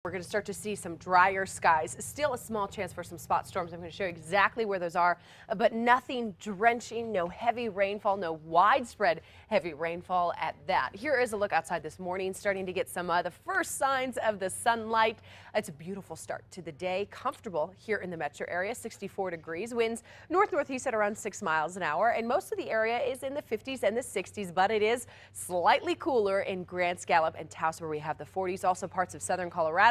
We're going to start to see some drier skies. Still a small chance for some spot storms. I'm going to show you exactly where those are, but nothing drenching, no heavy rainfall, no widespread heavy rainfall at that. Here is a look outside this morning, starting to get some of the first signs of the sunlight. It's a beautiful start to the day. Comfortable here in the metro area, 64 degrees. Winds north-northeast at around 6 miles an hour, and most of the area is in the 50s and the 60s, but it is slightly cooler in Grants, Gallup, and Taos, where we have the 40s. Also parts of southern Colorado.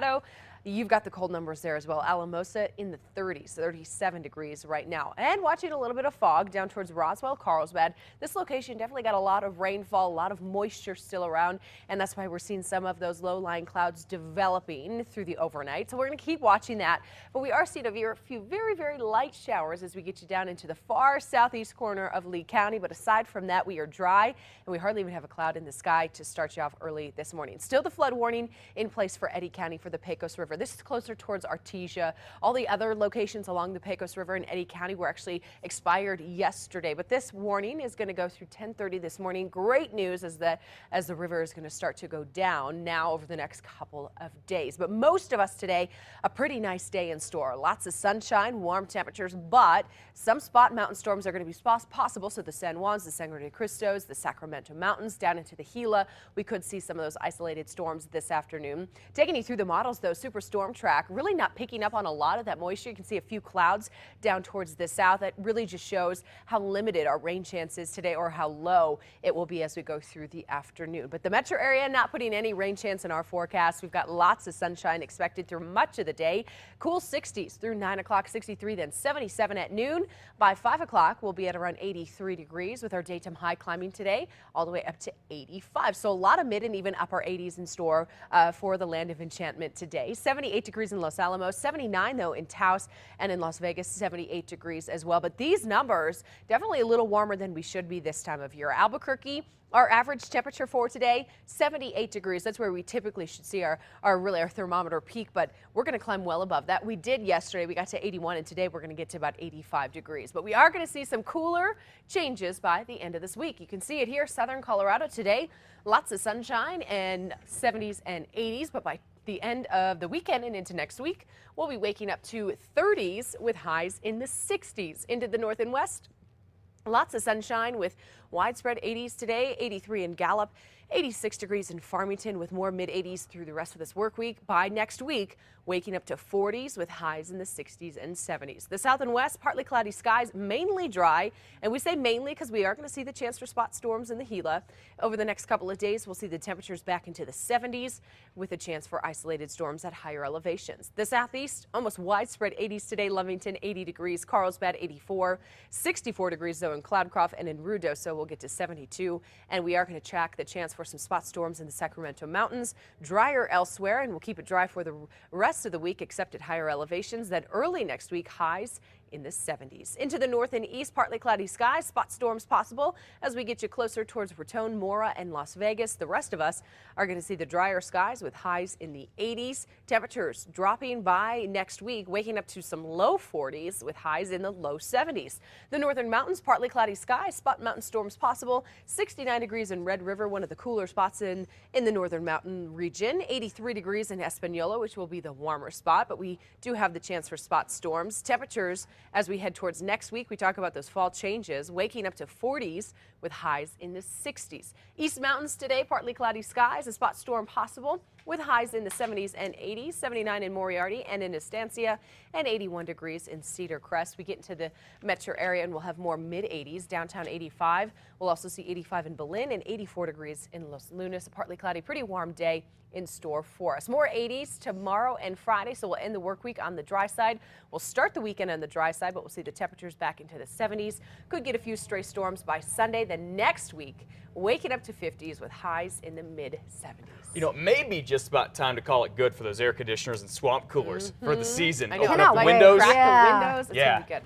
You've got the cold numbers there as well. Alamosa in the 30s, 37 degrees right now. And watching a little bit of fog down towards Roswell, Carlsbad. This location definitely got a lot of rainfall, a lot of moisture still around, and that's why we're seeing some of those low-lying clouds developing through the overnight. So we're going to keep watching that, but we are seeing a few very, very light showers as we get you down into the far southeast corner of Lee County. But aside from that, we are dry, and we hardly even have a cloud in the sky to start you off early this morning. Still the flood warning in place for Eddy County for the Pecos River. This is closer towards Artesia. All the other locations along the Pecos River in Eddy County were actually expired yesterday, but this warning is going to go through 10:30 this morning. Great news is that as the river is going to start to go down now over the next couple of days. But most of us today, a pretty nice day in store. Lots of sunshine, warm temperatures, but some spot mountain storms are going to be possible. So the San Juans, the Sangre de Cristos, the Sacramento Mountains, down into the Gila, we could see some of those isolated storms this afternoon. Taking you through the models, though, Superstorm track really not picking up on a lot of that moisture. You can see a few clouds down towards the south. That really just shows how limited our rain chance is today, or how low it will be as we go through the afternoon. But the metro area not putting any rain chance in our forecast. We've got lots of sunshine expected through much of the day. Cool 60s through 9 o'clock, 63, then 77 at noon. By 5 o'clock, we'll be at around 83 degrees with our daytime high climbing today all the way up to 85. So a lot of mid and even upper 80s in store for the land of enchantment today. 78 degrees in Los Alamos, 79 though in Taos, and in Las Vegas 78 degrees as well. But these numbers definitely a little warmer than we should be this time of year. Albuquerque, our average temperature for today, 78 degrees. That's where we typically should see our thermometer peak, but we're going to climb well above that. We did yesterday. We got to 81, and today we're going to get to about 85 degrees. But we are going to see some cooler changes by the end of this week. You can see it here, southern Colorado today. Lots of sunshine and 70s and 80s, but by the end of the weekend and into next week, we'll be waking up to 30s with highs in the 60s. Into the north and west, lots of sunshine with widespread 80s today, 83 in Gallup, 86 degrees in Farmington with more mid-80s through the rest of this work week. By next week, waking up to 40s with highs in the 60s and 70s. The south and west, partly cloudy skies, mainly dry. And we say mainly because we are going to see the chance for spot storms in the Gila. Over the next couple of days, we'll see the temperatures back into the 70s with a chance for isolated storms at higher elevations. The southeast, almost widespread 80s today. Lovington, 80 degrees. Carlsbad, 84. 64 degrees, though, in Cloudcroft, and in Ruidoso, we'll get to 72. And we are going to track the chance for some spot storms in the Sacramento Mountains. Drier elsewhere, and we'll keep it dry for the rest of the week except at higher elevations. Then early next week, highs in the 70s. Into the north and east, partly cloudy skies, spot storms possible as we get you closer towards Raton, Mora, and Las Vegas. The rest of us are going to see the drier skies with highs in the 80s. Temperatures dropping by next week, waking up to some low 40s with highs in the low 70s. The northern mountains, partly cloudy skies, spot mountain storms possible. 69 degrees in Red River, one of the cooler spots in the northern mountain region. 83 degrees in Espanola, which will be the warmer spot, but we do have the chance for spot storms. Temperatures as we head towards next week, we talk about those fall changes, waking up to 40s with highs in the 60s. East Mountains today, partly cloudy skies, a spot storm possible with highs in the 70s and 80s, 79 in Moriarty and in Estancia, and 81 degrees in Cedar Crest. We get into the metro area and we'll have more mid-80s, downtown 85. We'll also see 85 in Belen and 84 degrees in Los Lunas. A partly cloudy, pretty warm day in store for us. More 80s tomorrow and Friday, so we'll end the work week on the dry side. We'll start the weekend on the dry side, but we'll see the temperatures back into the 70s. Could get a few stray storms by Sunday. The next week, waking up to 50s with highs in the mid-70s. You know, it may be just about time to call it good for those air conditioners and swamp coolers for the season. I know. Open up the windows. Crack the windows. It's Yeah. gonna be good.